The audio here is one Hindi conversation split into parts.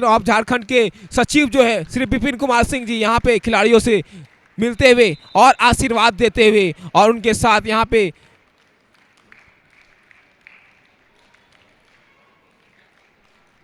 ऑफ झारखंड के सचिव जो है श्री विपिन कुमार सिंह जी यहाँ पे खिलाड़ियों से मिलते हुए और आशीर्वाद देते हुए, और उनके साथ यहाँ पे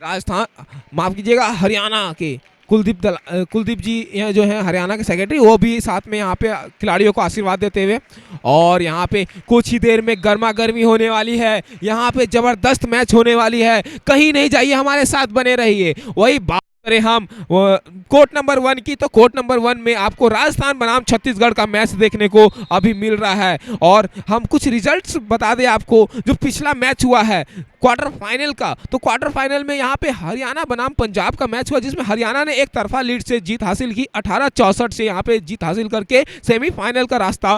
राजस्थान, माफ कीजिएगा, हरियाणा के कुलदीप जी यहाँ जो है हरियाणा के सेक्रेटरी, वो भी साथ में यहाँ पे खिलाड़ियों को आशीर्वाद देते हुए। और यहाँ पे कुछ ही देर में गर्मा गर्मी होने वाली है, यहाँ पे जबरदस्त मैच होने वाली है, कहीं नहीं जाइए, हमारे साथ बने रहिए। वही बात करें हम कोर्ट नंबर 1 की, तो कोर्ट नंबर 1 में आपको राजस्थान बनाम छत्तीसगढ़ का मैच देखने को अभी मिल रहा है। और हम कुछ रिजल्ट्स बता दें आपको, जो पिछला मैच हुआ है क्वार्टर फाइनल का, तो क्वार्टर फाइनल में यहाँ पे हरियाणा बनाम पंजाब का मैच हुआ, जिसमें हरियाणा ने एक तरफा लीड से जीत हासिल की, 18-64 से यहाँ पे जीत हासिल करके सेमीफाइनल का रास्ता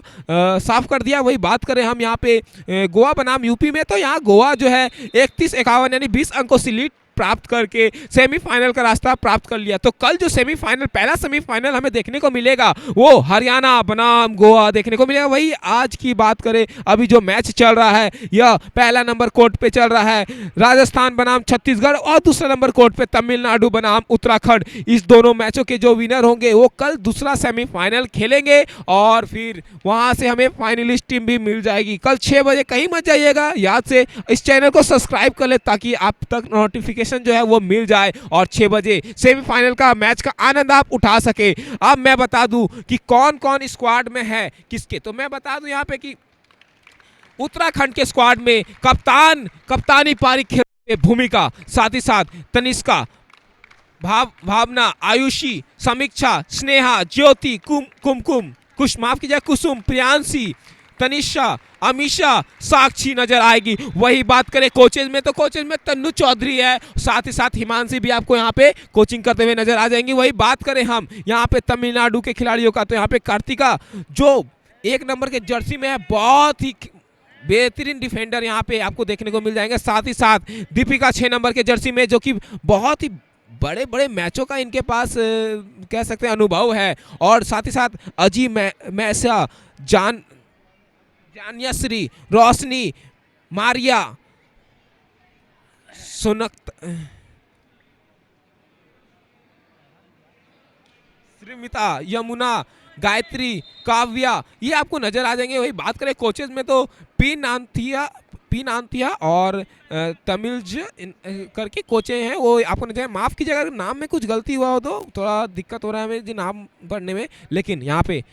साफ कर दिया। वही बात करें हम यहाँ पे गोवा बनाम यूपी में, तो यहाँ गोवा जो है 31-51 यानी 20 अंकों से लीड प्राप्त करके सेमीफाइनल का रास्ता प्राप्त कर लिया। तो कल जो सेमीफाइनल, पहला सेमीफाइनल हमें देखने को मिलेगा वो हरियाणा बनाम गोवा देखने को मिलेगा। वही आज की बात करें, अभी जो मैच चल रहा है, यह पहला नंबर कोर्ट पे चल रहा है राजस्थान बनाम छत्तीसगढ़, और दूसरा नंबर कोर्ट पे तमिलनाडु बनाम उत्तराखंड। इस दोनों मैचों के जो विनर होंगे वो कल दूसरा सेमीफाइनल खेलेंगे, और फिर वहां से हमें फाइनलिस्ट टीम भी मिल जाएगी। कल 6 बजे कहीं मत जाइएगा, याद से इस चैनल को सब्सक्राइब कर ले ताकि आप तक नोटिफिकेशन जो है वो मिल जाए, और 6 बजे सेमीफाइनल का मैच का आनंद आप उठा सके। अब मैं बता दूं कि कौन कौन स्क्वाड में है किसके, तो मैं बता दूं यहाँ पे कि उत्तराखंड के स्क्वाड में कप्तानी पारी खेल भूमिका, साथ ही साथ तनिष्का, भावना, आयुषी, समीक्षा, स्नेहा, ज्योति, कुमकुम, कुसुम, प्रियांशी, तनिषा, अमीषा, साक्षी नजर आएगी। वही बात करें कोचेज में, तो कोचेज में तन्नू चौधरी है, साथ ही साथ हिमांशी भी आपको यहाँ पे कोचिंग करते हुए नजर आ जाएंगी। वही बात करें हम यहाँ पे तमिलनाडु के खिलाड़ियों का, तो यहाँ पे कार्तिका जो 1 नंबर के जर्सी में है, बहुत ही बेहतरीन डिफेंडर यहाँ पे आपको देखने को मिल जाएंगे। साथ ही साथ दीपिका 6 नंबर के जर्सी में, जो कि बहुत ही बड़े बड़े मैचों का इनके पास कह सकते हैं अनुभव है। और साथ ही साथ अजी मैसा, जान्याश्री, रोशनी, मारिया, सुनक, श्रीमिता, यमुना, गायत्री, काव्या, ये आपको नजर आ जाएंगे। वही बात करें कोचेज में, तो पी नांतिया और तमिलज करके कोचे हैं, वो आपको नजर, माफ कीजिएगा अगर नाम में कुछ गलती हुआ हो तो थोड़ा दिक्कत हो रहा है मुझे नाम पढ़ने में। लेकिन यहाँ पे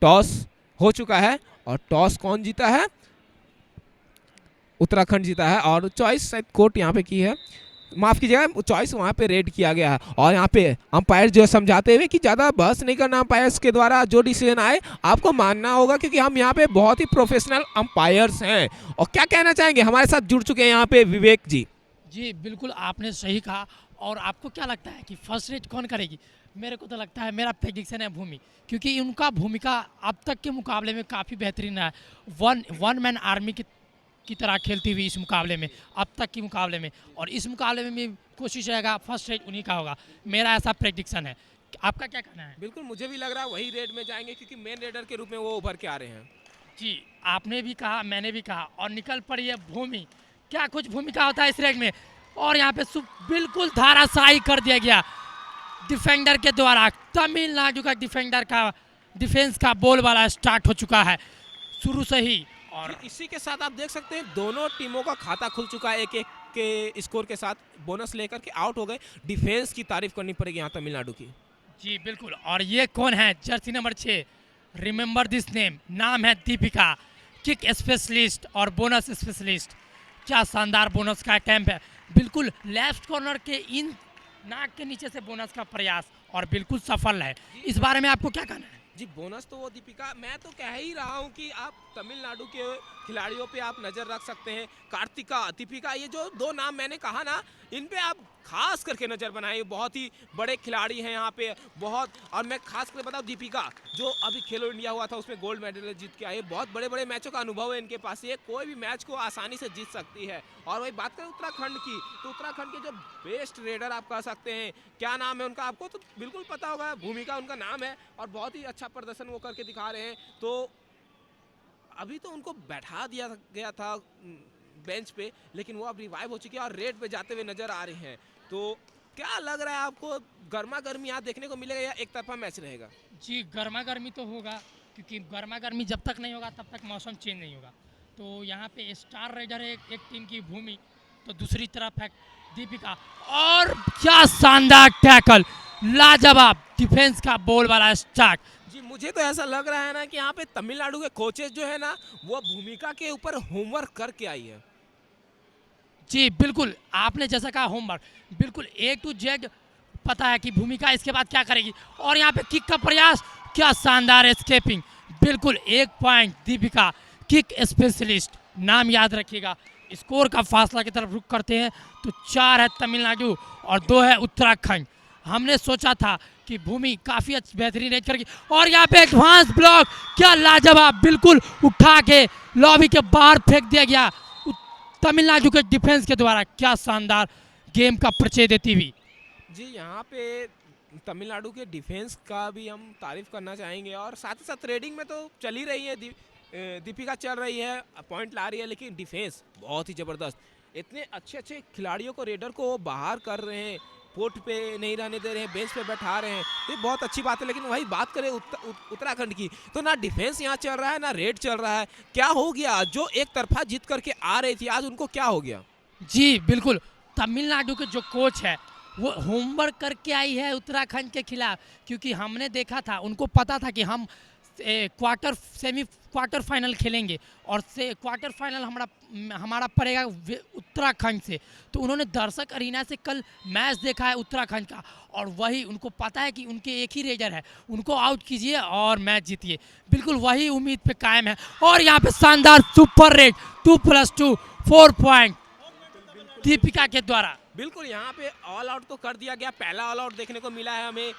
टॉस हो चुका है, और टॉस कौन जीता है? उत्तराखंड जीता है, और चॉइस शायद कोर्ट यहाँ पे की है, माफ कीजिएगा, चॉइस वहाँ पे रेड किया गया है। और यहाँ पे अंपायर जो समझाते हुए कि ज़्यादा बहस नहीं करना, अंपायर्स के द्वारा जो डिसीजन आए आपको मानना होगा, क्योंकि हम यहाँ पे बहुत ही प्रोफेशनल अंपायर्स हैं। और क्या कहना चाहेंगे, हमारे साथ जुड़ चुके हैं यहाँ पे विवेक जी। जी बिल्कुल, आपने सही कहा। और आपको क्या लगता है कि फर्स्ट रेट कौन करेगी? मेरे को तो लगता है, मेरा प्रेडिक्शन है भूमि, क्योंकि उनका भूमिका अब तक के मुकाबले में काफ़ी बेहतरीन है। वन मैन आर्मी की तरह खेलती हुई इस मुकाबले में, अब तक के मुकाबले में, और इस मुकाबले में भी कोशिश रहेगा फर्स्ट रेट उन्हीं का होगा। मेरा ऐसा प्रेडिक्शन है। आपका क्या कहना है? बिल्कुल, मुझे भी लग रहा है वही रेड में जाएंगे, क्योंकि मेन रेडर के रूप में वो उभर के आ रहे हैं। जी, आपने भी कहा, मैंने भी कहा, और निकल पड़ी है भूमि। क्या कुछ भूमिका होता है इस रेड में, और यहाँ पे बिल्कुल धाराशाही कर दिया गया डिफेंडर के द्वारा। तमिलनाडु का डिफेंडर का डिफेंस का बॉल वाला स्टार्ट हो चुका है शुरू से ही। और इसी के साथ आप देख सकते हैं दोनों टीमों का खाता खुल चुका है, 1-1 के स्कोर के साथ बोनस लेकर के आउट हो गए। डिफेंस की तारीफ करनी पड़ेगी यहाँ तमिलनाडु की। जी बिल्कुल। और ये कौन है? Jersey number 6, remember this name, नाम है दीपिका, किक स्पेशलिस्ट और बोनस स्पेशलिस्ट। क्या शानदार बोनस का कैंप है। बिल्कुल लेफ्ट कॉर्नर के इन नाक के नीचे से बोनस का प्रयास, और बिल्कुल सफल है। इस बारे में आपको क्या कहना है? जी, बोनस तो वो दीपिका, मैं तो कह ही रहा हूँ कि आप तमिलनाडु के खिलाड़ियों पे आप नज़र रख सकते हैं। कार्तिका, दीपिका, ये जो 2 नाम मैंने कहा ना, इन पे आप खास करके नज़र बनाइए। बहुत ही बड़े खिलाड़ी हैं यहाँ पे, बहुत। और मैं खास करके बताऊँ, दीपिका जो अभी खेलो इंडिया हुआ था उसमें गोल्ड मेडल जीत के आई, बहुत बड़े बड़े मैचों का अनुभव है इनके पास, ये कोई भी मैच को आसानी से जीत सकती है। और वही बात करें उत्तराखंड की, तो उत्तराखंड के जो बेस्ट रेडर आप कह सकते हैं, क्या नाम है उनका, आपको तो बिल्कुल पता होगा, भूमिका उनका नाम है, और बहुत ही अच्छा प्रदर्शन वो करके दिखा रहे हैं। तो अभी तो उनको बैठा दिया गया था बेंच पे, लेकिन वो अब रिवाइव हो चुकी है और रेड पे जाते हुए नजर आ रहे हैं। तो क्या लग रहा है आपको, गर्मा गर्मी यहाँ देखने को मिलेगा या एक तरफा मैच रहेगा? जी, गर्मा गर्मी तो होगा, क्योंकि गर्मा गर्मी जब तक नहीं होगा तब तक मौसम चेंज नहीं होगा। तो यहाँ पे स्टार राइडर है एक टीम की भूमि, तो दूसरी तरफ है दीपिका। और क्या शानदार टैकल, लाजवाब डिफेंस का बॉल वाला स्टार्ट। जी, मुझे तो ऐसा लग रहा है ना कि यहाँ पे तमिलनाडु के कोचेज जो है ना, वो भूमिका के ऊपर होमवर्क करके आई है। जी बिल्कुल, आपने जैसा कहा होमवर्क, बिल्कुल ए टू जेड पता है कि भूमिका इसके बाद क्या करेगी। और यहाँ पे किक का प्रयास, क्या शानदार एस्केपिंग, बिल्कुल 1 पॉइंट दीपिका, किक स्पेशलिस्ट, नाम याद रखिएगा। स्कोर का फासला की तरफ रुख करते हैं तो 4 है तमिलनाडु और 2 है उत्तराखंड। हमने सोचा था कि भूमि काफ़ी बेहतरीन रेंज करेगी, और यहाँ पे एडवांस ब्लॉक, क्या लाजवाब, बिल्कुल उठा के लॉबी के बाहर फेंक दिया गया तमिलनाडु के डिफेंस के द्वारा। क्या शानदार गेम का परिचय देती हुई। जी, यहाँ पे तमिलनाडु के डिफेंस का भी हम तारीफ करना चाहेंगे, और साथ ही साथ रेडिंग में तो चल ही रही है, दीपिका चल रही है, पॉइंट ला रही है, लेकिन डिफेंस बहुत ही ज़बरदस्त। इतने अच्छे अच्छे खिलाड़ियों को, रेडर को वो बाहर कर रहे हैं, कोर्ट पे नहीं रहने दे रहे हैं, बेंच पे बैठा रहे हैं, ये बहुत अच्छी बात है। लेकिन वही बात करें उत्तराखंड की, तो ना डिफेंस यहाँ चल रहा है ना रेड चल रहा है। क्या हो गया, जो एक तरफा जीत करके आ रही थी, आज उनको क्या हो गया? जी बिल्कुल, तमिलनाडु के जो कोच है वो होमवर्क करके आई है उत्तराखंड के खिलाफ, क्योंकि हमने देखा था, उनको पता था कि हम क्वार्टर फाइनल खेलेंगे और क्वार्टर फाइनल हमारा पड़ेगा उत्तराखंड से। तो उन्होंने दर्शक अरीना से कल मैच देखा है उत्तराखंड का, और वही उनको पता है कि उनके एक ही रेडर है, उनको आउट कीजिए और मैच जीतिए। बिल्कुल वही उम्मीद पे कायम है, और यहाँ पे शानदार सुपर रेड 2+2 4 पॉइंट दीपिका के द्वारा। बिल्कुल, यहाँ पे ऑल आउट तो कर दिया गया, पहला ऑल आउट देखने को मिला है हमें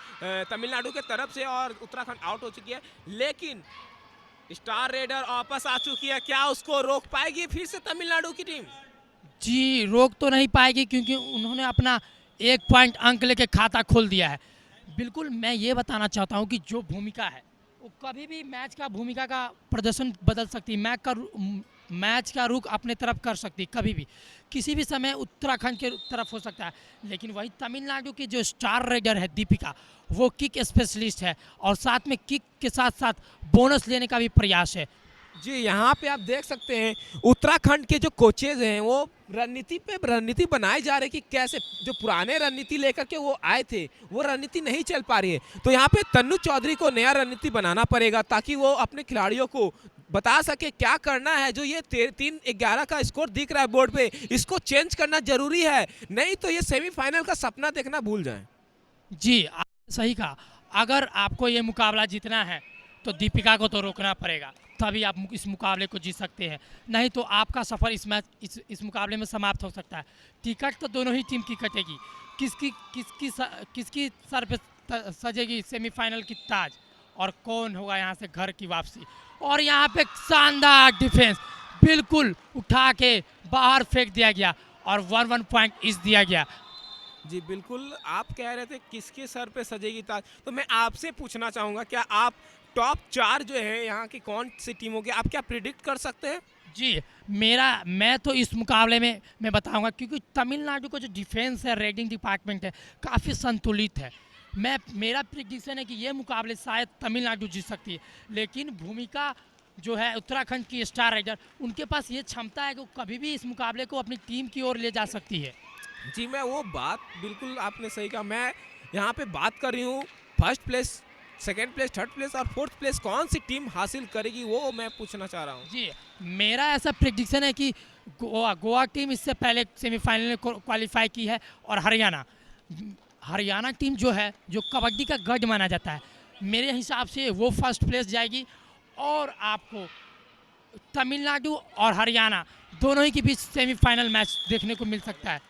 तमिलनाडु के तरफ से, और उत्तराखंड आउट हो चुकी है। लेकिन स्टार रेडर वापस आ चुकी है, क्या उसको रोक पाएगी फिर से तमिलनाडु की टीम? जी, रोक तो नहीं पाएगी, क्योंकि उन्होंने अपना 1 पॉइंट अंक लेके खाता खोल दिया है। बिल्कुल, मैं ये बताना चाहता हूँ कि जो भूमिका है वो कभी भी मैच का भूमिका का प्रदर्शन बदल सकती है, मैच का रुख अपने तरफ कर सकती है, कभी भी किसी भी समय उत्तराखंड के तरफ हो सकता है। लेकिन वही तमिलनाडु की जो स्टार राइडर है दीपिका, वो किक स्पेशलिस्ट है, और साथ में किक के साथ साथ बोनस लेने का भी प्रयास है। जी, यहाँ पे आप देख सकते हैं उत्तराखंड के जो कोचेज हैं, वो रणनीति बनाए जा रहे कि कैसे, जो पुराने रणनीति लेकर के वो आए थे, वो रणनीति नहीं चल पा रही है। तो यहाँ पे तन्नू चौधरी को नया रणनीति बनाना पड़ेगा, ताकि वो अपने खिलाड़ियों को बता सके क्या करना है। जो ये 3-11 का स्कोर दिख रहा है बोर्ड पे, इसको चेंज करना जरूरी है, नहीं तो ये सेमीफाइनल का सपना देखना भूल जाएं। जी, आपने सही कहा, अगर आपको ये मुकाबला जीतना है तो दीपिका को तो रोकना पड़ेगा, तभी आप इस मुकाबले को जीत सकते हैं, नहीं तो आपका सफ़र इस मुकाबले में समाप्त हो सकता है। टिकट तो दोनों ही टीम की कटेगी, किसकी सर पे सजेगी सेमीफाइनल की ताज, और कौन होगा यहाँ से घर की वापसी। और यहाँ पे शानदार डिफेंस, बिल्कुल उठा के बाहर फेंक दिया गया, और 1 पॉइंट इस दिया गया। जी बिल्कुल, आप कह रहे थे किसके सर पे सजेगी ताज, तो मैं आपसे पूछना चाहूँगा, क्या आप टॉप 4 जो है यहाँ की कौन सी टीम होगी, आप क्या प्रिडिक्ट कर सकते हैं? जी, मैं तो इस मुकाबले में मैं बताऊंगा, क्योंकि तमिलनाडु का जो डिफेंस है, रेडिंग डिपार्टमेंट है, काफ़ी संतुलित है। मेरा प्रिडिक्शन है कि ये मुकाबले शायद तमिलनाडु जीत सकती है, लेकिन भूमिका जो है उत्तराखंड की स्टार राइडर, उनके पास ये क्षमता है कि वो कभी भी इस मुकाबले को अपनी टीम की ओर ले जा सकती है। जी, मैं वो बात बिल्कुल आपने सही कहा, मैं यहाँ पे बात कर रही हूँ first place, second place, third place और फोर्थ प्लेस कौन सी टीम हासिल करेगी, वो मैं पूछना चाह रहा हूँ। जी, मेरा ऐसा प्रिडिक्शन है कि गोवा टीम इससे पहले सेमीफाइनल में क्वालिफाई की है, और हरियाणा टीम जो है, जो कबड्डी का गढ़ माना जाता है, मेरे हिसाब से वो फर्स्ट प्लेस जाएगी, और आपको तमिलनाडु और हरियाणा दोनों ही के बीच सेमीफाइनल मैच देखने को मिल सकता है।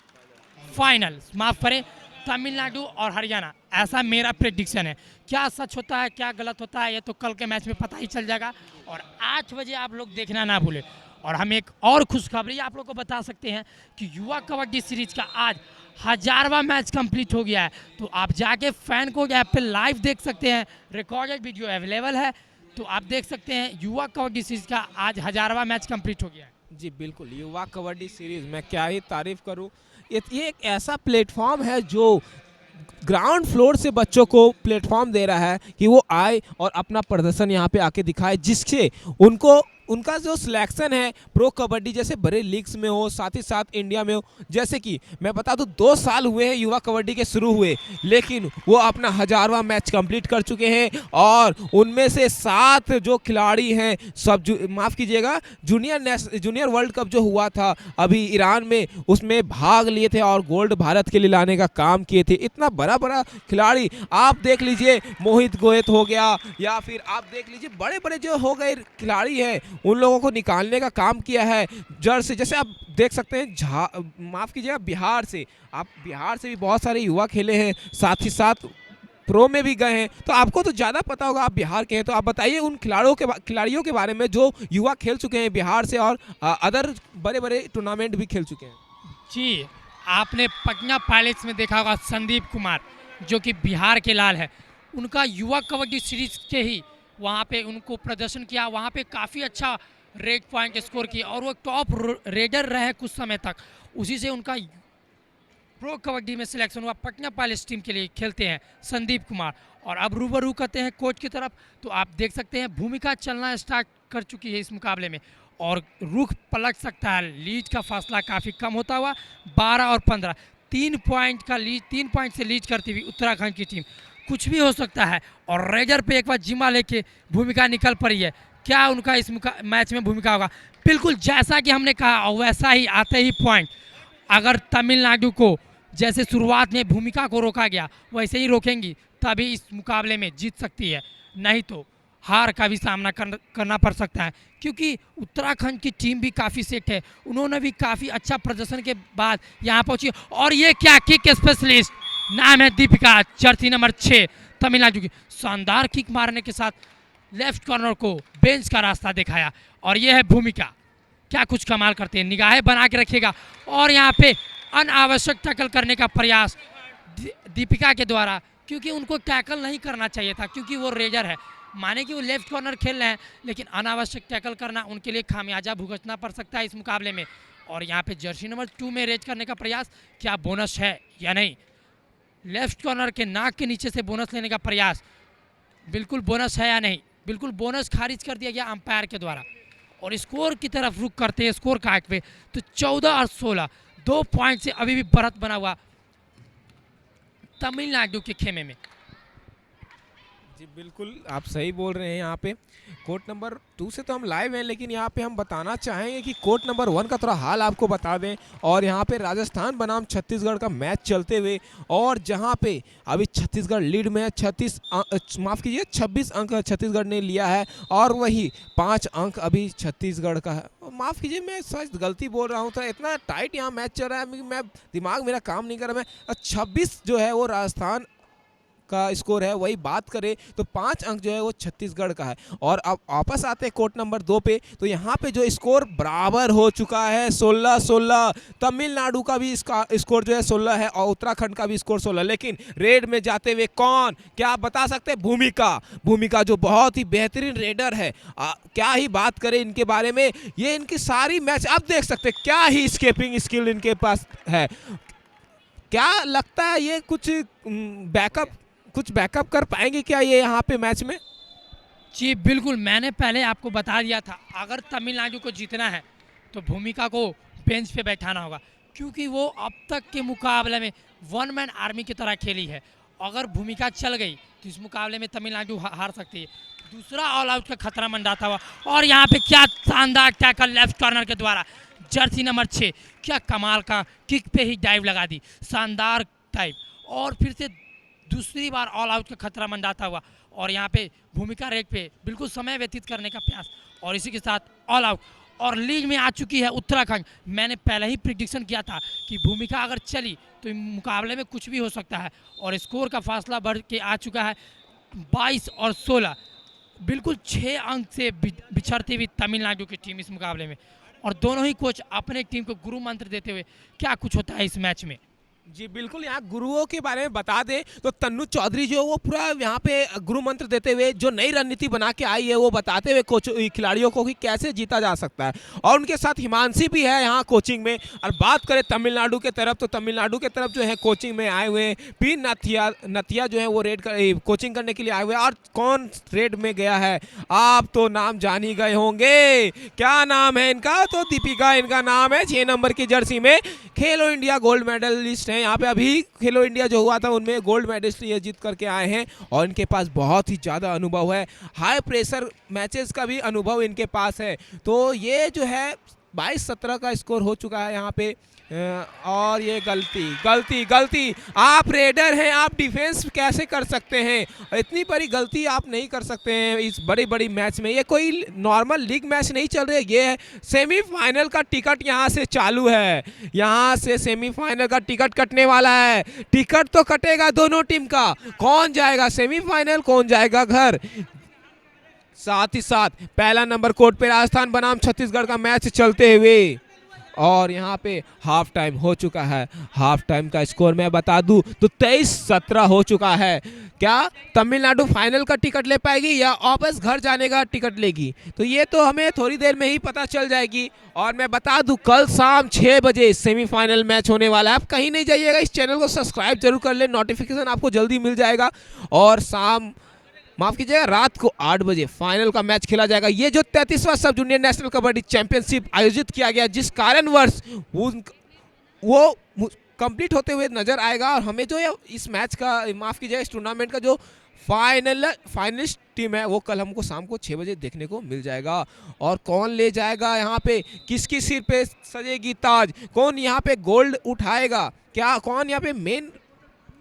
फाइनल, माफ़ करें, तमिलनाडु और हरियाणा, ऐसा मेरा प्रेडिक्शन है। क्या सच होता है क्या गलत होता है, ये तो कल के मैच में पता ही चल जाएगा, और 8 बजे आप लोग देखना ना भूलें। और हम एक और खुशखबरी आप लोग को बता सकते हैं कि युवा कबड्डी सीरीज का आज 1000वां मैच कंप्लीट हो गया है, तो आप जाके फैन कोड ऐप पे लाइव देख सकते हैं, रिकॉर्डेड वीडियो अवेलेबल है, तो आप देख सकते हैं युवा कबड्डी सीरीज का आज 1000वां मैच कंप्लीट हो गया है। जी बिल्कुल, युवा कबड्डी सीरीज़ मैं क्या ही तारीफ़ करूं, ये एक ऐसा प्लेटफॉर्म है जो ग्राउंड फ्लोर से बच्चों को प्लेटफॉर्म दे रहा है कि वो आए और अपना प्रदर्शन यहाँ पे आके दिखाए, जिससे उनको उनका जो सिलेक्शन है प्रो कबड्डी जैसे बड़े लीग्स में हो, साथ ही साथ इंडिया में हो। जैसे कि मैं बता दूं 2 साल हुए हैं युवा कबड्डी के शुरू हुए, लेकिन वो अपना 1000वां मैच कंप्लीट कर चुके हैं और उनमें से 7 जो खिलाड़ी हैं सब माफ़ कीजिएगा जूनियर वर्ल्ड कप जो हुआ था अभी ईरान में, उसमें भाग लिए थे और गोल्ड भारत के लिए लाने का काम किए थे। इतना बड़ा बड़ा खिलाड़ी आप देख लीजिए, मोहित गोयत हो गया या फिर आप देख लीजिए बड़े बड़े जो हो गए खिलाड़ी हैं, उन लोगों को निकालने का काम किया है जड़ से। जैसे आप देख सकते हैं माफ़ कीजिएगा बिहार से भी बहुत सारे युवा खेले हैं, साथ ही साथ प्रो में भी गए हैं। तो आपको तो ज़्यादा पता होगा, आप बिहार के हैं, तो आप बताइए उन खिलाड़ियों के बारे में जो युवा खेल चुके हैं बिहार से और अदर बड़े बड़े टूर्नामेंट भी खेल चुके हैं। जी, आपने पटना पायलट्स में देखा होगा संदीप कुमार, जो कि बिहार के लाल है। उनका युवा कबड्डी सीरीज के ही वहाँ पे उनको प्रदर्शन किया, वहाँ पे काफ़ी अच्छा रेड पॉइंट स्कोर किया और वो टॉप रेडर रहे कुछ समय तक। उसी से उनका प्रो कबड्डी में सिलेक्शन हुआ, पटना पायलट्स टीम के लिए खेलते हैं संदीप कुमार। और अब रूबरू करते हैं कोच की तरफ, तो आप देख सकते हैं भूमिका चलना स्टार्ट कर चुकी है इस मुकाबले में और रुख पलट सकता है। लीड का फासला काफ़ी कम होता हुआ 12 और 15, 3 पॉइंट से लीड करती हुई उत्तराखंड की टीम। कुछ भी हो सकता है और रेडर पे एक बार जिम्मा लेके भूमिका निकल पड़ी है। क्या उनका इस मैच में भूमिका होगा? बिल्कुल जैसा कि हमने कहा और वैसा ही आते ही पॉइंट। अगर तमिलनाडु को जैसे शुरुआत में भूमिका को रोका गया वैसे ही रोकेंगी तभी इस मुकाबले में जीत सकती है, नहीं तो हार का भी सामना करना पड़ सकता है। क्योंकि उत्तराखंड की टीम भी काफ़ी सेट है, उन्होंने भी काफ़ी अच्छा प्रदर्शन के बाद यहाँ पहुँची। और ये क्या किक स्पेशलिस्ट, नाम है दीपिका, जर्सी नंबर 6 तमिलनाडु की। शानदार किक मारने के साथ लेफ्ट कॉर्नर को बेंच का रास्ता दिखाया। और ये है भूमिका, क्या कुछ कमाल करते हैं, निगाहें बना के रखेगा। और यहाँ पे अनावश्यक टैकल करने का प्रयास दीपिका के द्वारा, क्योंकि उनको टैकल नहीं करना चाहिए था, क्योंकि वो रेजर है। माने कि वो लेफ्ट कॉर्नर खेल रहे हैं, लेकिन अनावश्यक टैकल करना उनके लिए खामियाजा भुगतना पड़ सकता है इस मुकाबले में। और यहाँ पे जर्सी नंबर 2 में रेज करने का प्रयास, क्या बोनस है या नहीं? लेफ्ट कॉर्नर के नाक के नीचे से बोनस लेने का प्रयास, बिल्कुल बोनस है या नहीं? बिल्कुल बोनस खारिज कर दिया गया अंपायर के द्वारा। और स्कोर की तरफ रुक करते हैं स्कोर कार्ड पे, तो 14 और 16 2 पॉइंट से अभी भी बढ़त बना हुआ तमिलनाडु के खेमे में। जी बिल्कुल आप सही बोल रहे हैं। यहाँ पे कोर्ट नंबर 2 से तो हम लाइव हैं, लेकिन यहाँ पे हम बताना चाहेंगे कि कोर्ट नंबर 1 का थोड़ा हाल आपको बता दें। और यहाँ पे राजस्थान बनाम छत्तीसगढ़ का मैच चलते हुए, और जहाँ पे अभी छत्तीसगढ़ लीड में है, 26 अंक छत्तीसगढ़ ने लिया है और वही 5 अंक अभी छत्तीसगढ़ का है। माफ़ कीजिए मैं शायद गलती बोल रहा हूँ, तो इतना टाइट यहाँ मैच चल रहा है, मैं दिमाग मेरा काम नहीं कर रहा। मैं 26 जो है वो राजस्थान का स्कोर है, वही बात करें तो 5 अंक जो है वो छत्तीसगढ़ का है। और अब वापस आते हैं कोर्ट नंबर 2 पे, तो यहाँ पे जो स्कोर बराबर हो चुका है 16-16। तमिलनाडु का भी इसका स्कोर जो है 16 है और उत्तराखंड का भी स्कोर 16। लेकिन रेड में जाते हुए कौन, क्या आप बता सकते हैं? भूमिका जो बहुत ही बेहतरीन रेडर है। क्या ही बात करें इनके बारे में, ये इनकी सारी मैच आप देख सकते हैं, क्या ही स्केपिंग स्किल इनके पास है। क्या लगता है ये कुछ बैकअप कर पाएंगे क्या ये यहाँ पे मैच में? जी बिल्कुल, मैंने पहले आपको बता दिया था, अगर तमिलनाडु को जीतना है तो भूमिका को बेंच पे बैठाना होगा, क्योंकि वो अब तक के मुकाबले में 1 मैन आर्मी की तरह खेली है। अगर भूमिका चल गई तो इस मुकाबले में तमिलनाडु हार सकती है। दूसरा ऑल आउट का खतरा मंडाता हुआ, और यहाँ पे क्या शानदार टैकल लेफ्ट कॉर्नर के द्वारा, जर्सी नंबर 6 क्या कमाल का किक पे ही डाइव लगा दी, शानदार डाइव। और फिर से दूसरी बार ऑल आउट का खतरा मंडाता हुआ, और यहाँ पे भूमिका रेड पे बिल्कुल समय व्यतीत करने का प्रयास, और इसी के साथ ऑल आउट। और लीग में आ चुकी है उत्तराखंड। मैंने पहले ही प्रिडिक्शन किया था कि भूमिका अगर चली तो मुकाबले में कुछ भी हो सकता है, और स्कोर का फासला बढ़ के आ चुका है 22 और 16। बिल्कुल 6 अंक से बिछड़ती हुई तमिलनाडु की टीम इस मुकाबले में, और दोनों ही कोच अपने टीम को गुरु मंत्र देते हुए, क्या कुछ होता है इस मैच में? जी बिल्कुल, यहाँ गुरुओं के बारे में बता दें तो तन्नू चौधरी जो वो पूरा यहाँ पे गुरु मंत्र देते हुए जो नई रणनीति बना के आई है वो बताते हुए कोच खिलाड़ियों को कि कैसे जीता जा सकता है। और उनके साथ हिमांशी भी है यहाँ कोचिंग में। और बात करें तमिलनाडु के तरफ, तो तमिलनाडु के तरफ जो है कोचिंग में आए हुए पी नथिया नथिया जो है वो कोचिंग करने के लिए आए हुए हैं। और कौन रेड में गया है, आप तो नाम जान ही गए होंगे, क्या नाम है इनका, तो दीपिका इनका नाम है। 6 नंबर की जर्सी में खेलो इंडिया गोल्ड मेडलिस्ट हैं। यहाँ पे अभी खेलो इंडिया जो हुआ था उनमें गोल्ड मेडलिस्ट ये जीत करके आए हैं। और इनके पास बहुत ही ज़्यादा अनुभव है, हाई प्रेशर मैचेस का भी अनुभव इनके पास है। तो ये जो है 22-17 का स्कोर हो चुका है यहाँ पे। और ये गलती गलती गलती, आप रेडर हैं, आप डिफेंस कैसे कर सकते हैं, इतनी बड़ी गलती आप नहीं कर सकते हैं इस बड़ी बड़ी मैच में। ये कोई नॉर्मल लीग मैच नहीं चल रही है, ये है सेमीफाइनल का टिकट यहाँ से चालू है। यहाँ से सेमीफाइनल का टिकट कटने वाला है। टिकट तो कटेगा दोनों टीम का, कौन जाएगा सेमीफाइनल, कौन जाएगा घर। साथ ही साथ पहला नंबर कोर्ट पे राजस्थान बनाम छत्तीसगढ़ का मैच चलते हुए। और यहाँ पे हाफ टाइम हो चुका है। हाफ टाइम का स्कोर मैं बता दूं तो 23-17 हो चुका है। क्या तमिलनाडु फाइनल का टिकट ले पाएगी या वापस घर जाने का टिकट लेगी, तो ये तो हमें थोड़ी देर में ही पता चल जाएगी। और मैं बता दूं कल शाम 6 बजे सेमीफाइनल मैच होने वाला है। आप कहीं नहीं जाइएगा, इस चैनल को सब्सक्राइब जरूर कर लें, नोटिफिकेशन आपको जल्दी मिल जाएगा। और माफ कीजिएगा, रात को 8 बजे फाइनल का मैच खेला जाएगा। ये जो 33वां सब जूनियर नेशनल कबड्डी चैंपियनशिप आयोजित किया गया, जिस कारणवश वो कंप्लीट होते हुए नजर आएगा। और हमें जो इस मैच का, माफ कीजिएगा, इस टूर्नामेंट का जो फाइनलिस्ट टीम है वो कल हमको शाम को 6 बजे देखने को मिल जाएगा। और कौन ले जाएगा यहाँ पे, किसकी सिर पे सजेगी ताज, कौन यहाँ पे गोल्ड उठाएगा, क्या कौन यहाँ पे मेन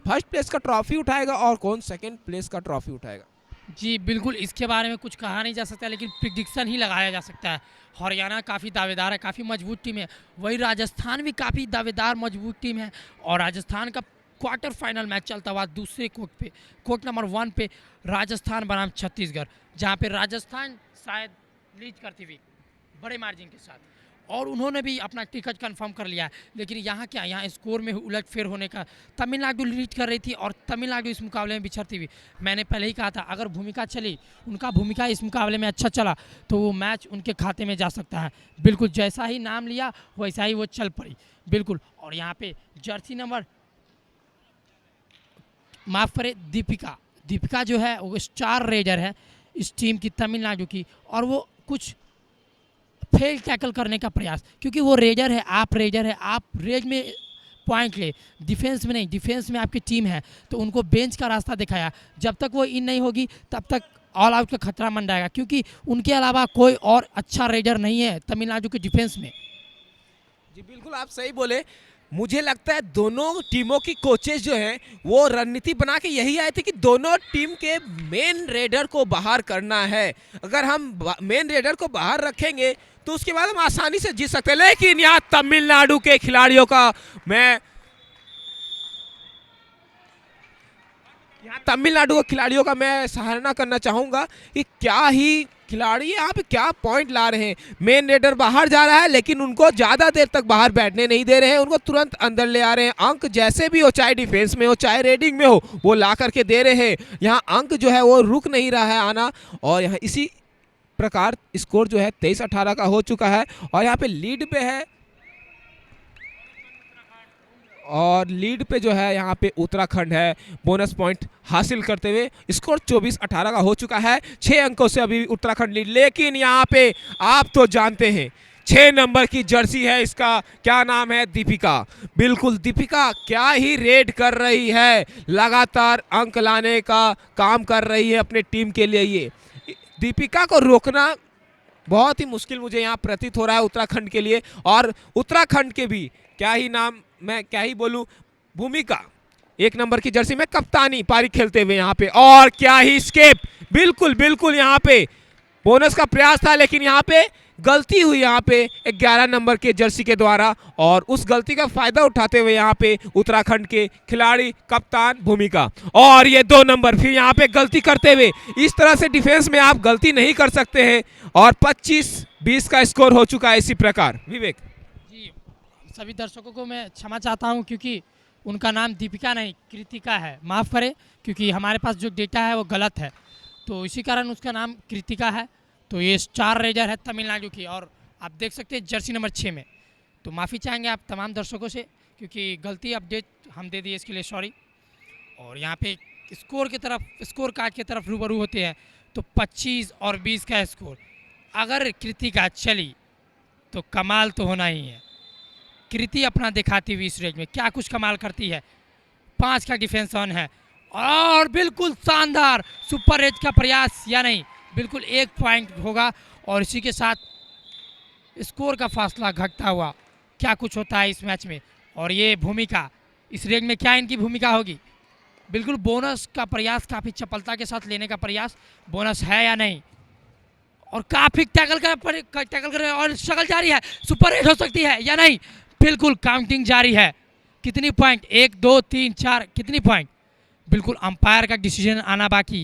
फर्स्ट प्लेस का ट्रॉफी उठाएगा और कौन सेकंड प्लेस का ट्रॉफी उठाएगा। जी बिल्कुल, इसके बारे में कुछ कहा नहीं जा सकता, लेकिन प्रिडिक्शन ही लगाया जा सकता है। हरियाणा काफ़ी दावेदार है, काफ़ी मजबूत टीम है। वही राजस्थान भी काफ़ी दावेदार मजबूत टीम है। और राजस्थान का क्वार्टर फाइनल मैच चलता हुआ दूसरे कोर्ट नंबर 1 पे राजस्थान बनाम छत्तीसगढ़, जहाँ पे राजस्थान शायद लीड करती हुई बड़े मार्जिन के साथ, और उन्होंने भी अपना टिकट कंफर्म कर लिया है। लेकिन यहाँ क्या, यहाँ स्कोर में उलटफेर होने का, तमिलनाडु लीड कर रही थी और तमिलनाडु इस मुकाबले में बिछड़ती हुई। मैंने पहले ही कहा था, अगर भूमिका चली, उनका भूमिका इस मुकाबले में अच्छा चला तो वो मैच उनके खाते में जा सकता है। बिल्कुल जैसा ही नाम लिया वैसा ही वो चल पड़ी, बिल्कुल। और यहाँ पे जर्सी नंबर, माफ़ करें, दीपिका जो है वो स्टार रेडर है इस टीम की, तमिलनाडु की। और वो कुछ फेल टैकल करने का प्रयास, क्योंकि वो रेडर है, आप रेडर है, आप रेज में पॉइंट ले, डिफेंस में नहीं। डिफेंस में आपकी टीम है तो उनको बेंच का रास्ता दिखाया। जब तक वो इन नहीं होगी तब तक ऑल आउट का खतरा मंडराएगा, क्योंकि उनके अलावा कोई और अच्छा रेडर नहीं है तमिलनाडु के डिफेंस में। जी बिल्कुल, आप सही बोले। मुझे लगता है दोनों टीमों की कोचेज जो हैं वो रणनीति बना के यही आए थे कि दोनों टीम के मेन रेडर को बाहर करना है। अगर हम मेन रेडर को बाहर रखेंगे तो उसके बाद हम आसानी से जीत सकते हैं। लेकिन यहाँ तमिलनाडु के खिलाड़ियों का मैं सराहना करना चाहूँगा कि क्या ही खिलाड़ी यहाँ पे क्या पॉइंट ला रहे हैं। मेन रेडर बाहर जा रहा है लेकिन उनको ज़्यादा देर तक बाहर बैठने नहीं दे रहे हैं, उनको तुरंत अंदर ले आ रहे हैं। अंक जैसे भी हो, चाहे डिफेंस में हो चाहे रेडिंग में हो, वो ला करके दे रहे हैं। यहाँ अंक जो है वो रुक नहीं रहा है आना। और यहाँ इसी प्रकार स्कोर जो है 23-18 का हो चुका है। और यहाँ पे लीड पे है, और लीड पे जो है यहाँ पे उत्तराखंड है बोनस पॉइंट हासिल करते हुए। स्कोर 24-18 का हो चुका है, 6 अंकों से अभी उत्तराखंड लीड। लेकिन यहाँ पे आप तो जानते हैं 6 नंबर की जर्सी है, इसका क्या नाम है, दीपिका। बिल्कुल, दीपिका क्या ही रेड कर रही है, लगातार अंक लाने का काम कर रही है अपने टीम के लिए। ये दीपिका को रोकना बहुत ही मुश्किल मुझे यहाँ प्रतीत हो रहा है उत्तराखंड के लिए। और उत्तराखंड के भी क्या ही नाम, मैं क्या ही बोलूं, भूमिका 1 नंबर की जर्सी में कप्तानी पारी खेलते हुए यहाँ पे। और क्या ही स्केप, बिल्कुल बिल्कुल यहाँ पे बोनस का प्रयास था लेकिन यहाँ पे गलती हुई यहाँ पे 11 नंबर के जर्सी के द्वारा। और उस गलती का फायदा उठाते हुए यहाँ पे उत्तराखंड के खिलाड़ी कप्तान भूमिका। और ये 2 नंबर फिर यहाँ पे गलती करते हुए, इस तरह से डिफेंस में आप गलती नहीं कर सकते हैं। और 25-20 का स्कोर हो चुका है इसी प्रकार। विवेक जी, सभी दर्शकों को मैं क्षमा चाहता हूं, क्योंकि उनका नाम दीपिका नहीं कृतिका है, माफ़ करें क्योंकि हमारे पास जो डेटा है वो गलत है, तो इसी कारण उसका नाम कृतिका है। तो ये स्टार रेजर है तमिलनाडु की, और आप देख सकते हैं जर्सी नंबर 6 में। तो माफ़ी चाहेंगे आप तमाम दर्शकों से क्योंकि गलती अपडेट हम दे दिए, इसके लिए सॉरी। और यहाँ पे स्कोर कार्ड की तरफ रूबरू होते हैं, तो 25 और 20 का स्कोर। अगर कृतिका चली तो कमाल तो होना ही है। कृति अपना दिखाती हुई इस रेंज में क्या कुछ कमाल करती है। 5 का डिफेंस ऑन है और बिल्कुल शानदार सुपर रेज का प्रयास या नहीं, बिल्कुल 1 पॉइंट होगा। और इसी के साथ स्कोर का फासला घटता हुआ क्या कुछ होता है इस मैच में। और ये भूमिका इस रेंज में क्या इनकी भूमिका होगी, बिल्कुल बोनस का प्रयास, काफ़ी चपलता के साथ लेने का प्रयास, बोनस है या नहीं। और काफ़ी टैकल कर और शक्ल जारी है, सुपर रेज हो सकती है या नहीं, बिल्कुल काउंटिंग जारी है। कितनी पॉइंट, 1 2 3 4, कितनी पॉइंट, बिल्कुल अंपायर का डिसीजन आना बाकी।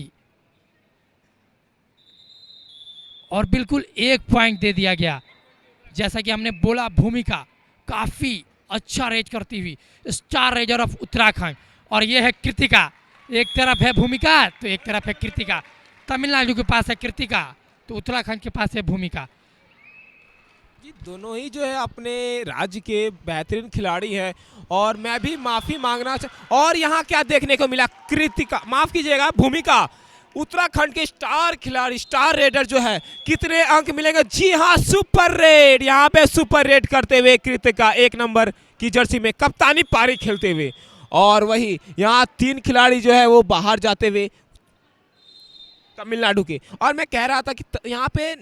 और बिल्कुल 1 पॉइंट दे दिया गया। जैसा कि हमने बोला, भूमिका काफ़ी अच्छा रेज करती हुई स्टार रेजर ऑफ उत्तराखंड। और ये है कृतिका, एक तरफ है भूमिका तो एक तरफ है कृतिका। तमिलनाडु के पास है कृतिका तो उत्तराखंड के पास है भूमिका। जी, दोनों ही जो है अपने राज्य के बेहतरीन खिलाड़ी हैं और मैं भी माफ़ी मांगना और यहाँ क्या देखने को मिला, कृतिका, माफ़ कीजिएगा, भूमिका, उत्तराखंड के स्टार खिलाड़ी, स्टार रेडर जो है, कितने अंक मिलेंगे? जी हाँ, सुपर रेड, यहाँ पे सुपर रेड करते हुए कृतिका 1 नंबर की जर्सी में कप्तानी पारी खेलते हुए। और वही यहाँ 3 खिलाड़ी जो है वो बाहर जाते हुए तमिलनाडु के। और मैं कह रहा था कि यहाँ पे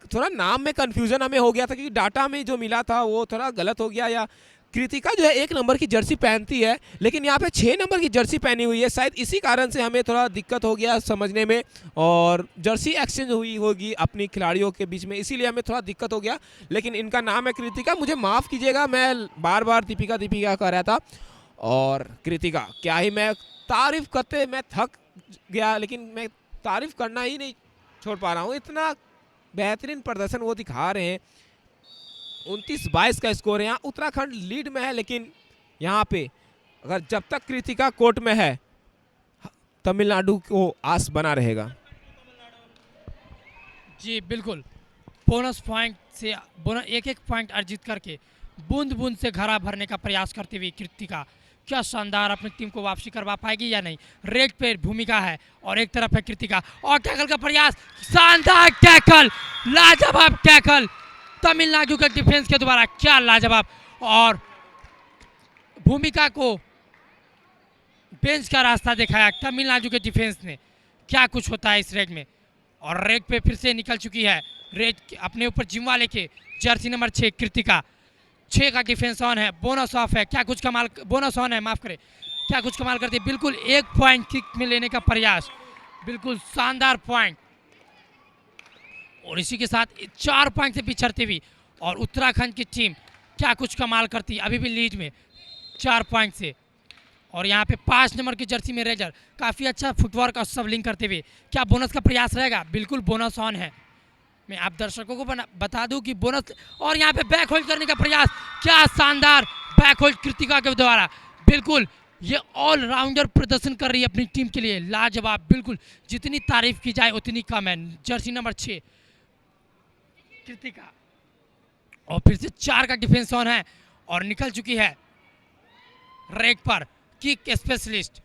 थोड़ा नाम में कंफ्यूजन हमें हो गया था क्योंकि डाटा में जो मिला था वो थोड़ा गलत हो गया। या कृतिका जो है 1 नंबर की जर्सी पहनती है लेकिन यहाँ पे 6 नंबर की जर्सी पहनी हुई है, शायद इसी कारण से हमें थोड़ा दिक्कत हो गया समझने में। और जर्सी एक्सचेंज हुई होगी अपनी खिलाड़ियों के बीच में, इसीलिए हमें थोड़ा दिक्कत हो गया। लेकिन इनका नाम है कृतिका, मुझे माफ़ कीजिएगा, मैं बार बार दीपिका दीपिका कर रहा था। और कृतिका, क्या ही मैं तारीफ़ करते मैं थक गया, लेकिन मैं तारीफ़ करना ही नहीं छोड़ पा रहा हूँ। इतना बेहतरीन प्रदर्शन वो दिखा रहे हैं। 29-22 का स्कोर है। यहाँ उत्तराखंड लीड में है लेकिन यहाँ पे अगर जब तक कृतिका कोर्ट में है तमिलनाडु को आस बना रहेगा। जी बिल्कुल, बोनस पॉइंट से एक पॉइंट अर्जित करके बूंद बूंद से घड़ा भरने का प्रयास करते हुए कृतिका क्या शानदार अपनी टीम को वापसी करवा पाएगी या नहीं। रेड पे भूमिका है और एक तरफ है कृतिका, और टैकल का प्रयास, शानदार टैकल, लाजवाब टैकल तमिलनाडु के डिफेंस के द्वारा, क्या लाजवाब। और भूमिका को बेंच का रास्ता दिखाया तमिलनाडु के डिफेंस ने। क्या कुछ होता है इस रेड में। और रेड पे फिर से निकल चुकी है, रेड अपने ऊपर जिम्मा लेके जर्सी नंबर 6 कृतिका। 6 का डिफेंस ऑन है, बोनस ऑफ है, क्या कुछ कमाल, बोनस ऑन है, माफ करें, क्या कुछ कमाल करती है। बिल्कुल 1 पॉइंट किक में लेने का प्रयास, बिल्कुल शानदार पॉइंट। और इसी के साथ 4 पॉइंट से पिछड़ती हुई और उत्तराखंड की टीम क्या कुछ कमाल करती है, अभी भी लीड में 4 पॉइंट से। और यहाँ पे 5 नंबर की जर्सी में रेजर काफ़ी अच्छा फुटवर्क और सबलिंग करते हुए क्या बोनस का प्रयास रहेगा, बिल्कुल बोनस ऑन है। मैं आप दर्शकों को बता दूं कि बोनस, और यहाँ पे बैक होल्ड करने का प्रयास, क्या शानदार बैक होल्ड कृतिका के द्वारा। बिल्कुल ये ऑलराउंडर प्रदर्शन कर रही है अपनी टीम के लिए, लाजवाब, बिल्कुल जितनी तारीफ की जाए उतनी कम है। जर्सी नंबर 6 कृतिका, और फिर से 4 का डिफेंस ऑन है और निकल चुकी है रेड पर किक स्पेशलिस्ट।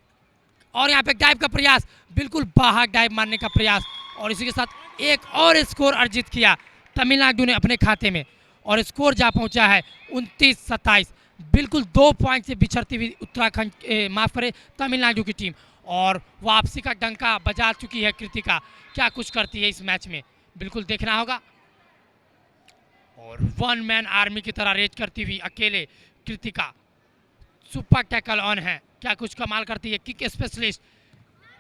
और यहाँ पे डाइव का प्रयास, बिल्कुल बाहर डाइव मारने का प्रयास। और इसी के साथ एक और स्कोर अर्जित किया तमिलनाडु ने अपने खाते में, और स्कोर जा पहुंचा है 29-27। बिल्कुल 2 पॉइंट से बिछड़ती हुई उत्तराखंड, माफ करें, तमिलनाडु की टीम। और वापसी का डंका बजा चुकी है कृतिका, क्या कुछ करती है इस मैच में, बिल्कुल देखना होगा। और 1 मैन आर्मी की तरह रेज करती हुई अकेले कृतिका, सुपर टैकल ऑन है, क्या कुछ कमाल करती है, किक स्पेशलिस्ट।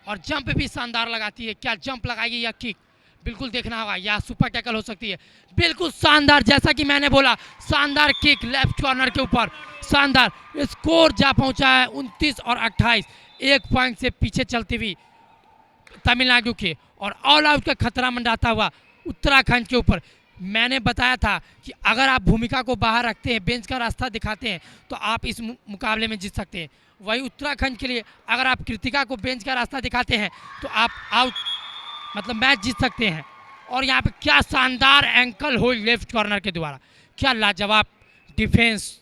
और जंप भी शानदार लगाती है, क्या जंप लगाएगी या किक, बिल्कुल देखना होगा, या सुपर टैकल हो सकती है। बिल्कुल शानदार, जैसा कि मैंने बोला, शानदार किक लेफ्ट कॉर्नर के ऊपर, शानदार। स्कोर जा पहुंचा है 29 और 28, 1 पॉइंट से पीछे चलती हुई तमिलनाडु के। और ऑल आउट का खतरा मंडाता हुआ उत्तराखंड के ऊपर, मैंने बताया था कि अगर आप भूमिका को बाहर रखते हैं, बेंच का रास्ता दिखाते हैं, तो आप इस मुकाबले में जीत सकते हैं। वही उत्तराखंड के लिए अगर आप कृतिका को बेंच का रास्ता दिखाते हैं तो आप आउट मतलब मैच जीत सकते हैं। और यहाँ पे क्या शानदार एंकल होल्ड लेफ्ट कॉर्नर के द्वारा, क्या लाजवाब डिफेंस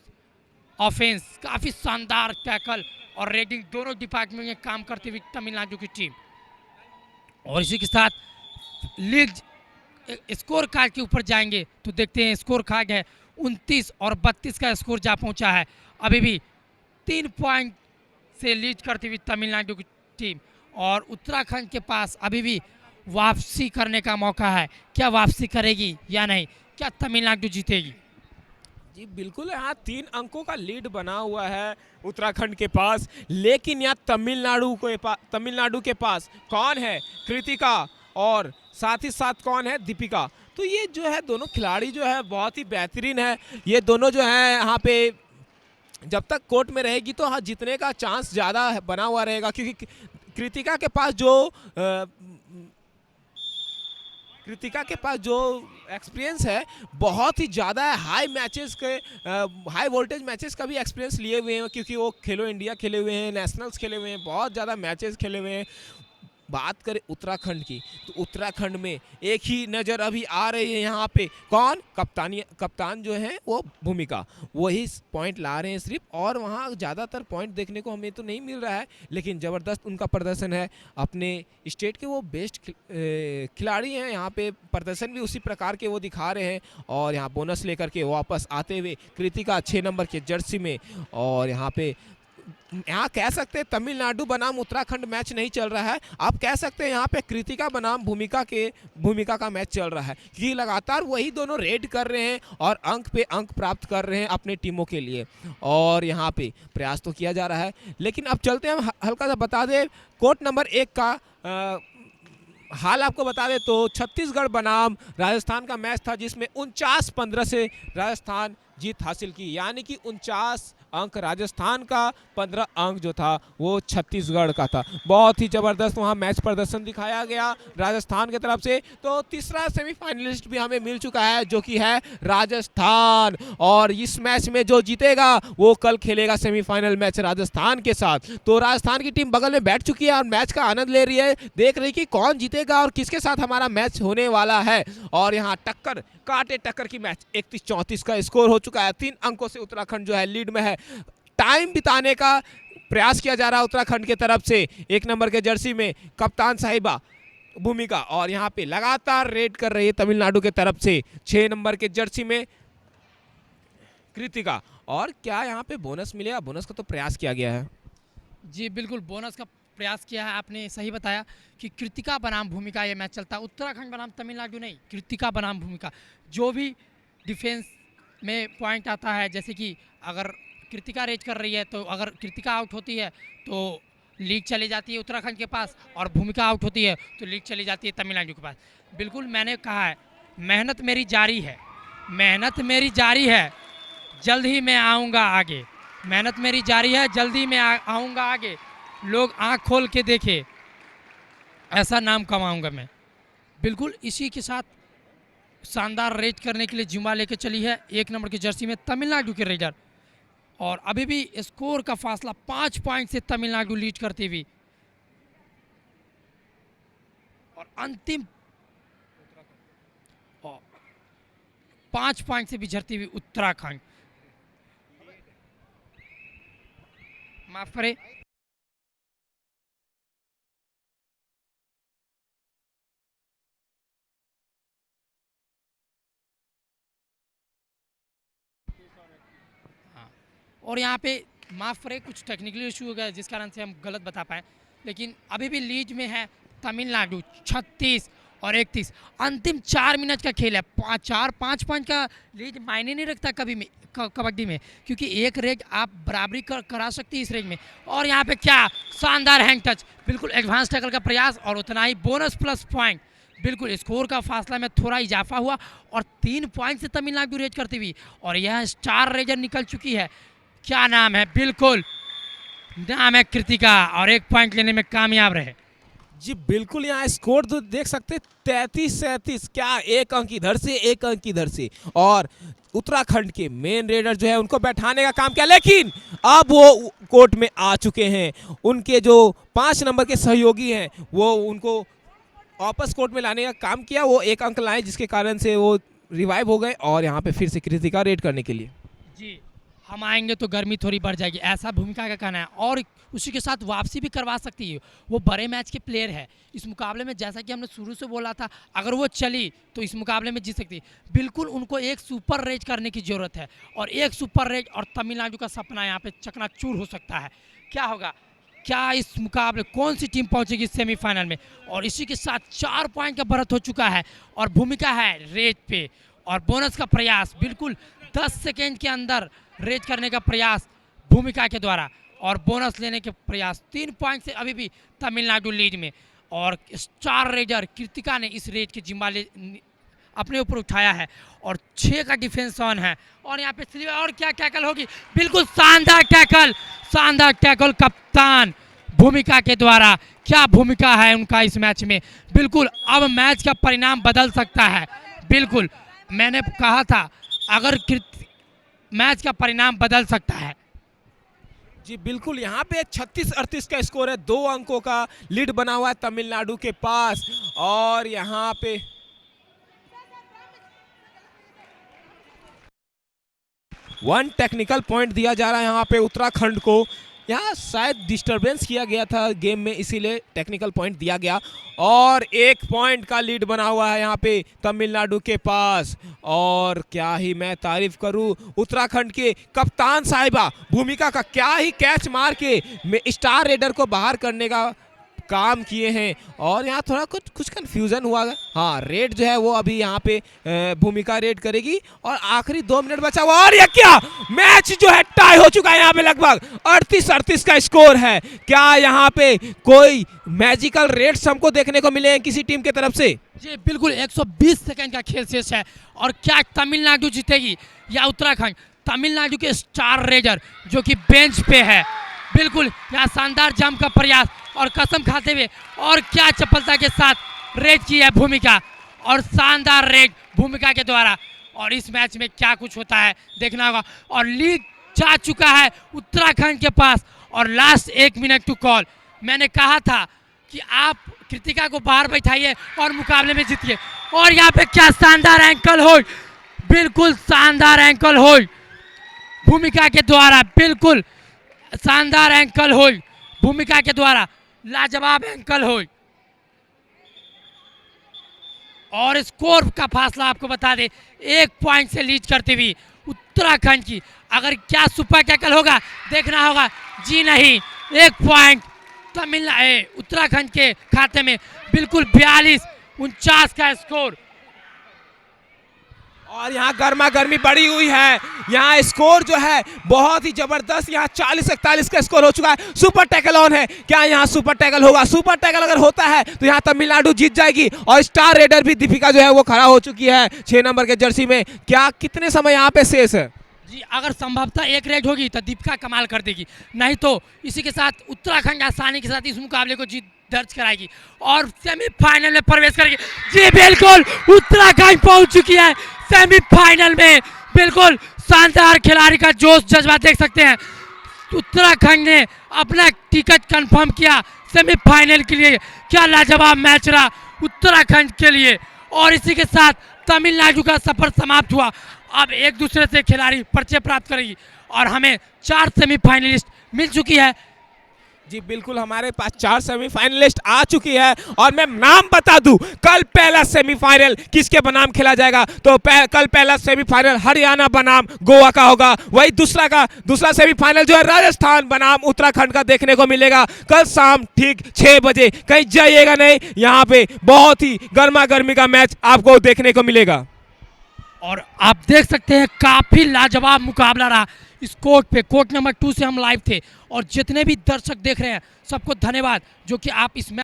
ऑफेंस, काफ़ी शानदार टैकल और रेडिंग दोनों डिपार्टमेंट में काम करते हुए तमिलनाडु की टीम। और इसी के साथ लीग स्कोर कार्ड के ऊपर जाएंगे तो देखते हैं स्कोर कार्ड है 29 और 32 का स्कोर जा पहुंचा है। अभी भी 3 पॉइंट से लीड करती हुई तमिलनाडु की टीम, और उत्तराखंड के पास अभी भी वापसी करने का मौका है। क्या वापसी करेगी या नहीं, क्या तमिलनाडु जीतेगी? जी बिल्कुल, यहाँ 3 अंकों का लीड बना हुआ है उत्तराखंड के पास, लेकिन यहाँ तमिलनाडु के पास कौन है? कृतिका और साथ ही साथ कौन है? दीपिका। तो ये जो है दोनों खिलाड़ी जो है बहुत ही बेहतरीन है। ये दोनों जो है यहाँ पे जब तक कोर्ट में रहेगी तो हाँ जीतने का चांस ज़्यादा बना हुआ रहेगा, क्योंकि कृतिका के पास जो एक्सपीरियंस है बहुत ही ज़्यादा है। हाई वोल्टेज मैचेस का भी एक्सपीरियंस लिए हुए हैं, क्योंकि वो खेलो इंडिया खेले हुए हैं, नेशनल्स खेले हुए हैं, बहुत ज़्यादा मैचेस खेले हुए हैं। बात करें उत्तराखंड की तो उत्तराखंड में एक ही नज़र अभी आ रही है यहाँ पे, कौन? कप्तान जो है वो भूमिका, वही पॉइंट ला रहे हैं सिर्फ, और वहाँ ज़्यादातर पॉइंट देखने को हमें तो नहीं मिल रहा है, लेकिन ज़बरदस्त उनका प्रदर्शन है। अपने स्टेट के वो बेस्ट खिलाड़ी हैं, यहाँ पे प्रदर्शन भी उसी प्रकार के वो दिखा रहे हैं। और यहाँ बोनस लेकर के वापस आते हुए कृतिका 6 नंबर के जर्सी में, और यहाँ कह सकते हैं तमिलनाडु बनाम उत्तराखंड मैच नहीं चल रहा है, आप कह सकते हैं यहाँ पे कृतिका बनाम भूमिका का मैच चल रहा है, कि लगातार वही दोनों रेड कर रहे हैं और अंक पे अंक प्राप्त कर रहे हैं अपने टीमों के लिए, और यहाँ पे प्रयास तो किया जा रहा है। लेकिन अब चलते हैं, हम हल्का सा बता दें कोर्ट नंबर 1 का हाल आपको बता दें तो छत्तीसगढ़ बनाम राजस्थान का मैच था, जिसमें 49-15 से राजस्थान जीत हासिल की, यानी कि 49 अंक राजस्थान का, 15 अंक जो था वो छत्तीसगढ़ का था। बहुत ही ज़बरदस्त वहाँ मैच प्रदर्शन दिखाया गया राजस्थान की तरफ से। तो तीसरा सेमीफाइनलिस्ट भी हमें मिल चुका है, जो कि है राजस्थान, और इस मैच में जो जीतेगा वो कल खेलेगा सेमीफाइनल मैच राजस्थान के साथ। तो राजस्थान की टीम बगल में बैठ चुकी है और मैच का आनंद ले रही है, देख रही कि कौन जीतेगा और किसके साथ हमारा मैच होने वाला है। और यहाँ कांटे टक्कर की मैच 31-34 का स्कोर हो चुका है। 3 अंकों से उत्तराखंड जो है लीड में है। टाइम बिताने का प्रयास किया जा रहा है उत्तराखंड की तरफ से। 1 नंबर के जर्सी में कप्तान साहिबा भूमिका, और यहाँ पे लगातार रेड कर रही है तमिलनाडु के तरफ से 6 नंबर के जर्सी में कृतिका। और क्या यहाँ पे बोनस मिलेगा? बोनस का तो प्रयास किया गया है। जी बिल्कुल, बोनस का प्रयास किया है, आपने सही बताया कि कृतिका बनाम भूमिका ये मैच चलता है। उत्तराखंड बनाम तमिलनाडु नहीं, कृतिका बनाम भूमिका। जो भी डिफेंस में पॉइंट आता है, जैसे कि अगर कृतिका रेज कर रही है तो अगर कृतिका आउट होती है तो लीग चली जाती है उत्तराखंड के पास, और भूमिका आउट होती है तो लीग चली जाती है तमिलनाडु के पास। बिल्कुल, मैंने कहा है मेहनत मेरी जारी है, मेहनत मेरी जारी है, जल्द ही मैं आऊँगा आगे। मेहनत मेरी जारी है, जल्द ही मैं आऊँगा आगे। लोग आँख खोल के देखे, ऐसा नाम कमाऊँगा मैं। बिल्कुल, इसी के साथ शानदार रेड करने के लिए जिम्मा लेके चली है 1 नंबर की जर्सी में तमिलनाडु के रेडर, और अभी भी स्कोर का फासला 5 पॉइंट से तमिलनाडु लीड करती हुई, और अंतिम 5 पॉइंट से बिछड़ती हुई उत्तराखंड। माफ करें, और यहाँ पे माफ़ करें कुछ टेक्निकल इशू हो गया जिस कारण से हम गलत बता पाए, लेकिन अभी भी लीड में है तमिलनाडु 36 और 31। अंतिम 4 मिनट का खेल है। 5 पॉइंट का लीड मायने नहीं रखता कबड्डी में, क्योंकि एक रेग आप बराबरी करा सकती है इस रेग में। और यहाँ पे क्या शानदार हैंड टच, बिल्कुल एडवांस टैकल का प्रयास, और उतना ही बोनस प्लस पॉइंट। बिल्कुल स्कोर का फासला में थोड़ा इजाफा हुआ, और 3 पॉइंट से तमिलनाडु रेज करती हुई, और यह स्टार रेजर निकल चुकी है। क्या नाम है? बिल्कुल नाम है कृतिका, और 1 पॉइंट लेने में कामयाब रहे। जी बिल्कुल, यहाँ स्कोर तो देख सकते 33-37, क्या एक अंक इधर से एक अंक इधर से। और उत्तराखंड के मेन रेडर जो है उनको बैठाने का काम किया, लेकिन अब वो कोर्ट में आ चुके हैं। उनके जो 5 नंबर के सहयोगी हैं वो उनको वापस कोर्ट में लाने का काम किया, वो एक अंक लाए जिसके कारण से वो रिवाइव हो गए और यहाँ पे फिर से कृतिका रेड करने के लिए। जी, हम आएंगे तो गर्मी थोड़ी बढ़ जाएगी, ऐसा भूमिका का कहना है। और उसी के साथ वापसी भी करवा सकती है, वो बड़े मैच के प्लेयर है इस मुकाबले में। जैसा कि हमने शुरू से बोला था, अगर वो चली तो इस मुकाबले में जीत सकती है। बिल्कुल उनको एक सुपर रेज करने की ज़रूरत है, और एक सुपर रेज और तमिलनाडु का सपना यहाँ पे चकनाचूर हो सकता है। क्या होगा, क्या इस मुकाबले कौन सी टीम पहुंचेगी सेमीफाइनल में। और इसी के साथ 4 पॉइंट का बढ़त हो चुका है, और भूमिका है रेड पे, और बोनस का प्रयास बिल्कुल 10 सेकेंड के अंदर रेज करने का प्रयास भूमिका के द्वारा, और बोनस लेने के प्रयास। 3 पॉइंट से अभी भी तमिलनाडु लीड में, और स्टार रेडर कृतिका ने इस रेज की जिम्मा अपने ऊपर उठाया है, और 6 का डिफेंस ऑन है। और यहाँ पे स्लीव, और क्या टैकल होगी, बिल्कुल शानदार टैकल, शानदार टैकल कप्तान भूमिका के द्वारा। क्या भूमिका है उनका इस मैच में, बिल्कुल अब मैच का परिणाम बदल सकता है। बिल्कुल मैंने कहा था, अगर मैच का परिणाम बदल सकता है। जी बिल्कुल, यहाँ पे 36-38 का स्कोर है, 2 अंकों का लीड बना हुआ है तमिलनाडु के पास। और यहाँ पे वन टेक्निकल पॉइंट दिया जा रहा है यहाँ पे उत्तराखंड को। यहाँ शायद डिस्टरबेंस किया गया था गेम में, इसीलिए टेक्निकल पॉइंट दिया गया। और 1 पॉइंट का लीड बना हुआ है यहाँ पे तमिलनाडु के पास। और क्या ही मैं तारीफ करूँ उत्तराखंड के कप्तान साहिबा भूमिका का, क्या ही कैच मार के स्टार रेडर को बाहर करने का काम किए हैं। और यहाँ थोड़ा कुछ कंफ्यूजन हुआ। हाँ, रेड जो है वो अभी यहाँ पे भूमिका रेड करेगी, और आखिरी 2 मिनट बचा हुआ। और ये क्या, मैच जो है टाई हो चुका है यहाँ पे, लगभग 38-38 का स्कोर है। क्या यहाँ पे कोई मैजिकल रेड्स हमको देखने को मिले हैं किसी टीम की तरफ से? जी बिल्कुल, 120 सेकंड का खेल शेष है, और क्या तमिलनाडु जीतेगी या उत्तराखंड। तमिलनाडु के स्टार रेडर जो कि बेंच पे है, बिल्कुल यहाँ शानदार जंप का प्रयास, और कसम खाते हुए, और क्या चपलता के साथ रेड की है भूमिका, और शानदार रेड भूमिका के द्वारा। और इस मैच में क्या कुछ होता है देखना होगा। और लीड जा चुका है उत्तराखंड के पास, और लास्ट 1 मिनट टू कॉल। मैंने कहा था कि आप कृतिका को बाहर बैठाइए और मुकाबले में जीतिए। और यहाँ पे क्या शानदार एंकल होल्ड, बिल्कुल शानदार एंकल होल्ड भूमिका के द्वारा, बिल्कुल शानदार एंकल होल्ड भूमिका के द्वारा, लाजवाब एंकल होल्ड। और स्कोर का फासला आपको बता दे, 1 पॉइंट से लीड करती हुई उत्तराखंड की। अगर क्या सुपर टैकल होगा देखना होगा। जी नहीं, 1 पॉइंट उत्तराखंड के खाते में, बिल्कुल 42-49 का स्कोर। और यहाँ गर्मा गर्मी बढ़ी हुई है, यहाँ स्कोर जो है बहुत ही जबरदस्त, यहाँ 40-41 का स्कोर हो चुका है। सुपर टैकल ऑन है, क्या यहाँ सुपर टैकल होगा? सुपर टैकल अगर होता है तो यहाँ तमिलनाडु जीत जाएगी। और स्टार रेडर भी दीपिका जो है वो खड़ा हो चुकी है 6 नंबर के जर्सी में। क्या कितने समय यहाँ पे शेष है? जी, अगर संभवतः 1 रेड होगी तो दीपिका कमाल कर देगी, नहीं तो इसी के साथ उत्तराखंड आसानी के साथ इस मुकाबले को जीत दर्ज कराएगी और सेमीफाइनल में प्रवेश करेगी। जी बिल्कुल, उत्तराखंड पहुंच चुकी है सेमीफाइनल में। बिल्कुल शानदार खिलाड़ी का जोश जज्बा देख सकते हैं। उत्तराखंड ने अपना टिकट कंफर्म किया सेमीफाइनल के लिए। क्या लाजवाब मैच रहा उत्तराखंड के लिए। और इसी के साथ तमिलनाडु का सफर समाप्त हुआ। अब एक दूसरे से खिलाड़ी परिचय प्राप्त करेगी, और हमें 4 सेमीफाइनलिस्ट मिल चुकी है। जी बिल्कुल, हमारे पास 4 सेमीफाइनलिस्ट आ चुकी है। और मैं नाम बता दूं, कल पहला सेमीफाइनल किसके बनाम खेला जाएगा? तो कल पहला सेमीफाइनल हरियाणा बनाम गोवा का होगा। वही दूसरा सेमीफाइनल जो है राजस्थान बनाम उत्तराखंड का देखने को मिलेगा कल शाम ठीक 6 बजे। कहीं जाइएगा नहीं, यहाँ पे बहुत ही गर्मा गर्मी का मैच आपको देखने को मिलेगा। और आप देख सकते हैं काफ़ी लाजवाब मुकाबला रहा इस कोर्ट पे। कोर्ट नंबर 2 से हम लाइव थे, और जितने भी दर्शक देख रहे हैं सबको धन्यवाद, जो कि आप इस